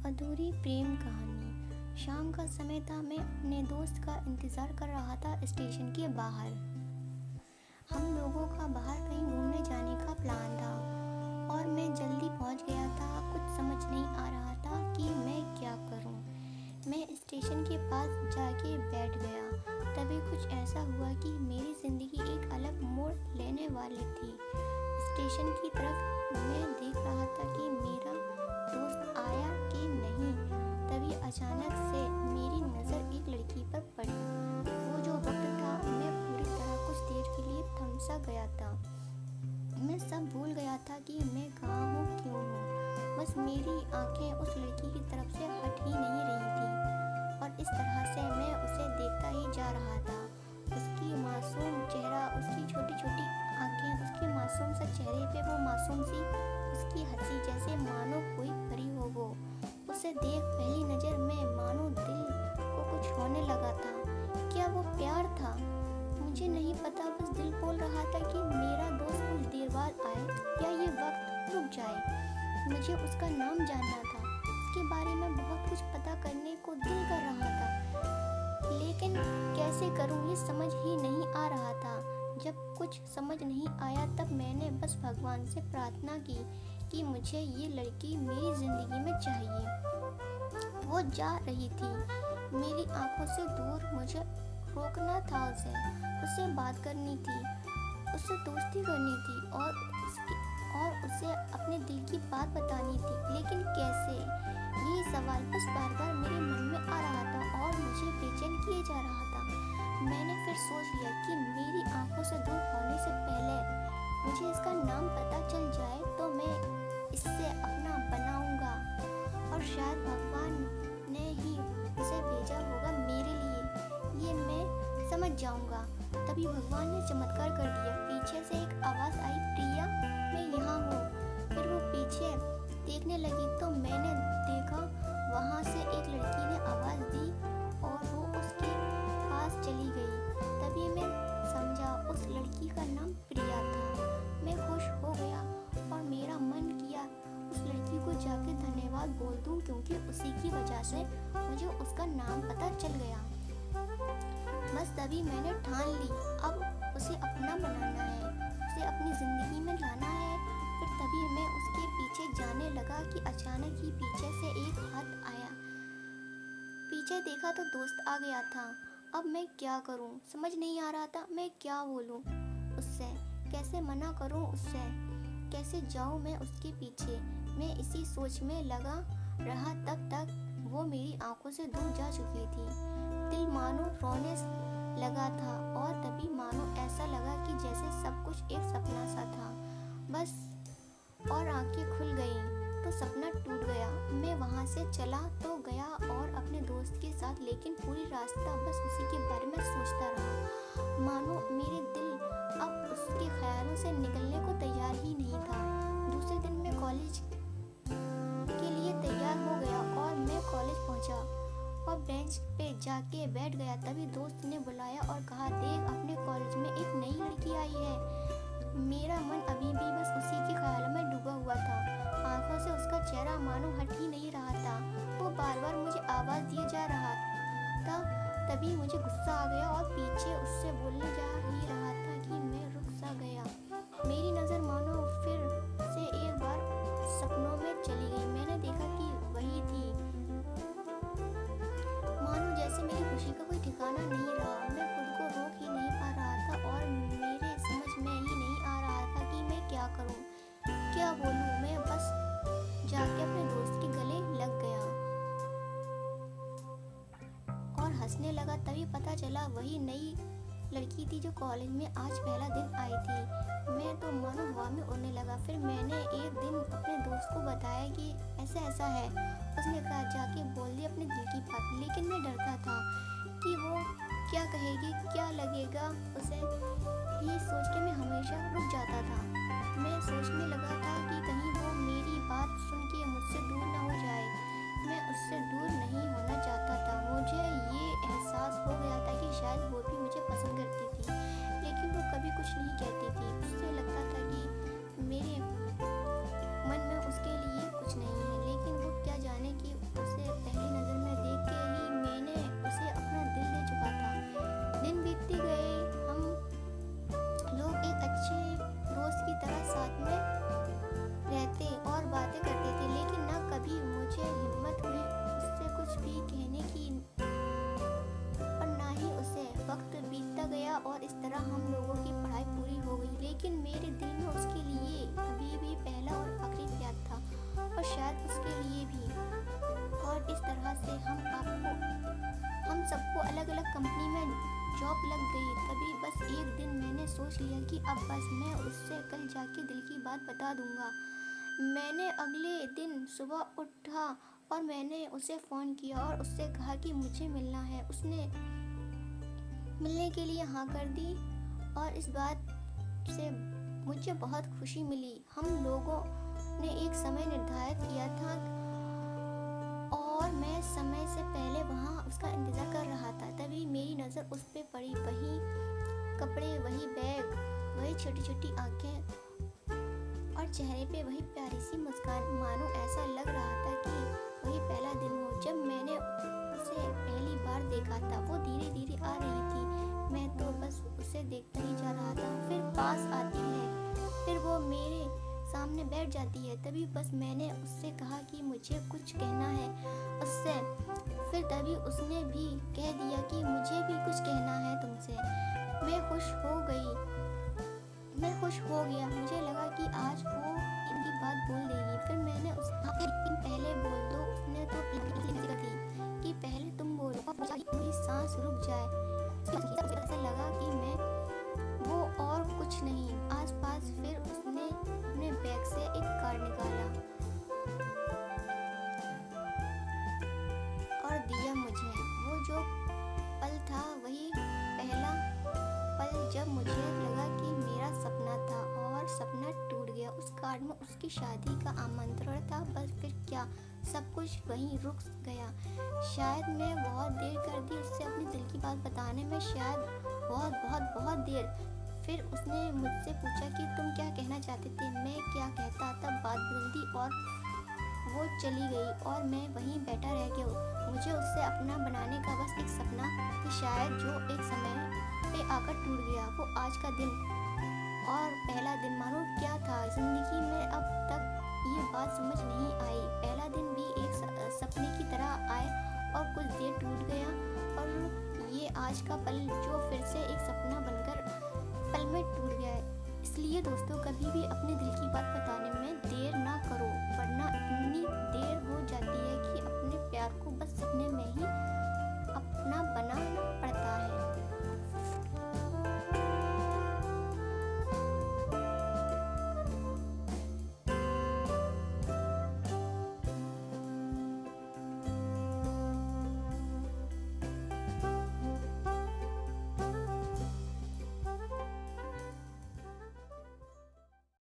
अधूरी प्रेम कहानी। शाम का समय था। मैं अपने दोस्त का इंतज़ार कर रहा था स्टेशन के बाहर। हम लोगों का बाहर कहीं घूमने जाने का प्लान था और मैं जल्दी पहुंच गया था। कुछ समझ नहीं आ रहा था कि मैं क्या करूं। मैं स्टेशन के पास जाके बैठ गया। तभी कुछ ऐसा हुआ कि मेरी ज़िंदगी एक अलग मोड़ लेने वाली थी। स्टेशन की तरफ मैं देख रहा था कि मेरा दोस्त आया कि नहीं। तभी अचानक से मेरी नज़र एक लड़की पर पड़ी। वो जो वक्त था, मैं पूरी तरह कुछ देर के लिए थम सा गया था। मैं सब भूल गया था कि मैं कहाँ हूँ, क्यों हूँ। बस मेरी आंखें उस लड़की की तरफ से हट ही नहीं रही थी और इस तरह से मैं उसे देखता ही जा रहा था। उसकी मासूम चेहरा, उसकी छोटी छोटी आंखें, उसके मासूम सा चेहरे पे वो मासूम सी उसकी हंसी, जैसे मानो कोई परी हो वो। उसे देख पहली नज़र में मानो दिल को कुछ होने लगा था। क्या वो प्यार था? मुझे नहीं पता। बस दिल बोल रहा था कि मेरा दोस्त कुछ देर बाद आए या ये वक्त रुक जाए। मुझे उसका नाम जानना था। उसके बारे में बहुत कुछ पता करने को दिल कर रहा था, लेकिन कैसे करूं ये समझ ही नहीं आ रहा था। जब कुछ समझ नहीं आया तब मैंने बस भगवान से प्रार्थना की कि मुझे ये लड़की मेरी ज़िंदगी में चाहिए। वो जा रही थी मेरी आंखों से दूर। मुझे रोकना था उससे बात करनी थी, उससे दोस्ती करनी थी और उसे अपने दिल की बात बतानी थी। लेकिन कैसे? यही सवाल बस बार बार मेरे मन में आ रहा था और मुझे बेचैन किए जा रहा था। मैंने फिर सोच लिया कि मेरी आंखों से दूर होने से पहले मुझे इसका नाम पता चल जाए तो मैं इससे अपना बनाऊंगा और शायद भगवान ने ही उसे भेजा होगा मेरे लिए, ये मैं समझ जाऊंगा। तभी भगवान ने चमत्कार कर दिया। पीछे से एक आवाज़ आई, प्रिया मैं यहाँ हूँ। फिर वो पीछे देखने लगी तो मैंने देखा वहाँ से एक लड़की ने आवाज़ दी और वो उसके पास चली गई। तभी मैं समझा उस लड़की का नाम प्रिया था। मैं खुश हो गया और मेरा मन किया उस लड़की को जाके धन्यवाद बोल दूं, क्योंकि उसी की वजह से मुझे उसका नाम पता चल गया। बस तभी मैंने ठान ली अब उसे अपना बनाना है, उसे अपनी ज़िंदगी में लाना है। फिर तभी मैं उसके पीछे जाने लगा कि अचानक ही पीछे से एक हाथ आया। पीछे देखा तो दोस्त आ गया था। अब मैं क्या करूं समझ नहीं आ रहा था। मैं क्या बोलूं उससे, कैसे मना करूं उससे, कैसे जाऊं मैं उसके पीछे। मैं इसी सोच में लगा रहा तब तक वो मेरी आंखों से दूर जा चुकी थी। दिल मानो रोने लगा था और तभी मानो ऐसा लगा कि जैसे सब कुछ एक सपना सा था बस, और आंखें खुल गईं तो सपना टूट गया। मैं वहाँ से चला तो गया और अपने दोस्त के साथ, लेकिन पूरी रास्ता बस उसी के बारे में सोचता रहा। मानो मेरे दिल अब उसके ख्यालों से निकलने को तैयार ही नहीं था। दूसरे दिन मैं कॉलेज के लिए तैयार हो गया और मैं कॉलेज पहुंचा और बेंच पे जाके बैठ गया। तभी दोस्त ने बुलाया और कहा, देख अपने कॉलेज में एक नई लड़की आई है। मेरा मन अभी भी बस उसी के ख्यालों में डूबा हुआ था। आंखों से उसका चेहरा मानो हट ही नहीं रहा था। वो बार बार मुझे आवाज़ दिए जा रहा था। तभी मुझे गुस्सा आ गया और पीछे उससे बोलने जा ही रहा था कि मैं रुक सा गया। मेरी नज़र मानो फिर से एक बार सपनों में चली गई। मैंने देखा कि वही थी। मानो जैसे मेरी खुशी का कोई ठिकाना नहीं रहा। मैं खुद को रोक ही नहीं पा रहा था और मेरे समझ में ही नहीं आ रहा था कि मैं क्या करूं, क्या बोलूं। मैं बस जाके अपने दोस्त के गले लग गया और हंसने लगा। तभी पता चला वही नई लड़की थी जो कॉलेज में आज पहला दिन आई थी। मैं तो मानो हवा में उड़ने लगा। फिर मैंने एक दिन अपने दोस्त को बताया कि ऐसा ऐसा है। उसने कहा, जाके बोल दी अपने दिल की बात। लेकिन मैं डरता था कि वो क्या कहेगी, क्या लगेगा उसे। ये सोच के मैं हमेशा रुक जाता था। मैं सोचने लगा था कि कहीं वो मेरी बात सुन के मुझसे दूर ना हो जाए। मैं उससे दूर नहीं होना चाहता था। मुझे ये एहसास हो गया था कि शायद वो भी मुझे पसंद करती थी, लेकिन वो कभी कुछ नहीं कहती थी। उससे लगता था कि मेरे मन में उसके लिए कुछ नहीं है, लेकिन वो क्या जाने कि शायद उसके लिए भी। और इस तरह से हम सबको अलग अलग कंपनी में जॉब लग गई। तभी बस एक दिन मैंने सोच लिया कि अब बस मैं उससे कल जाके दिल की बात बता दूंगा। मैंने अगले दिन सुबह उठा और मैंने उसे फ़ोन किया और उससे कहा कि मुझे मिलना है। उसने मिलने के लिए हाँ कर दी और इस बात से मुझे बहुत खुशी मिली। हम लोगों ने एक समय निर्धारित किया था और मैं समय से पहले वहाँ उसका इंतज़ार कर रहा था। तभी मेरी नज़र उस पे पड़ी। वही कपड़े, वही बैग, वही छोटी छोटी आँखें और चेहरे पे वही प्यारी सी मुस्कान। मानो ऐसा लग रहा था कि वही पहला दिन हो जब मैंने उसे पहली बार देखा था। वो धीरे धीरे आ रही थी, मैं तो बस उसे देखता ही जा रहा था। फिर पास आती है, फिर वो मेरे सामने बैठ जाती है। तभी बस मैंने उससे कहा कि मुझे कुछ कहना है उससे। फिर तभी उसने भी कह दिया कि मुझे भी कुछ कहना है तुमसे। मैं खुश हो गया। मुझे लगा कि आज वो इनकी बात बोल देगी। फिर मैंने उससे कहा कि पहले बोल दो। उसने तो थी कि पहले तुम बोलो। मेरी सांस रुक जाए। ऐसा लगा कि मैं वो और कुछ नहीं आसपास। फिर उसने अपने बैग से एक कार्ड निकाला और दिया मुझे। वो जो पल था वही पहला पल जब मुझे लगा कि मेरा सपना था और सपना टूट गया। उस कार्ड में उसकी शादी का आमंत्रण था। बस फिर क्या, सब कुछ वहीं रुक गया। शायद मैं बहुत देर कर दी उससे अपनी दिल की बात बताने में, शायद बहुत देर। फिर उसने मुझसे पूछा कि तुम क्या कहना चाहते थे। मैं क्या कहता। तब बात बदल दी और वो चली गई और मैं वहीं बैठा रह गया। मुझे उससे अपना बनाने का बस एक सपना कि शायद जो एक समय पे आकर टूट गया। वो आज का दिन और पहला दिन मानो क्या था जिंदगी में। अब तक ये बात समझ नहीं आई। पहला दिन भी एक सपने की तरह आए और कुछ देर टूट गया और ये आज का पल जो फिर से एक सपना बनकर पल में टूट गया है। इसलिए दोस्तों, कभी भी अपने दिल की बात बताने में देर ना करो।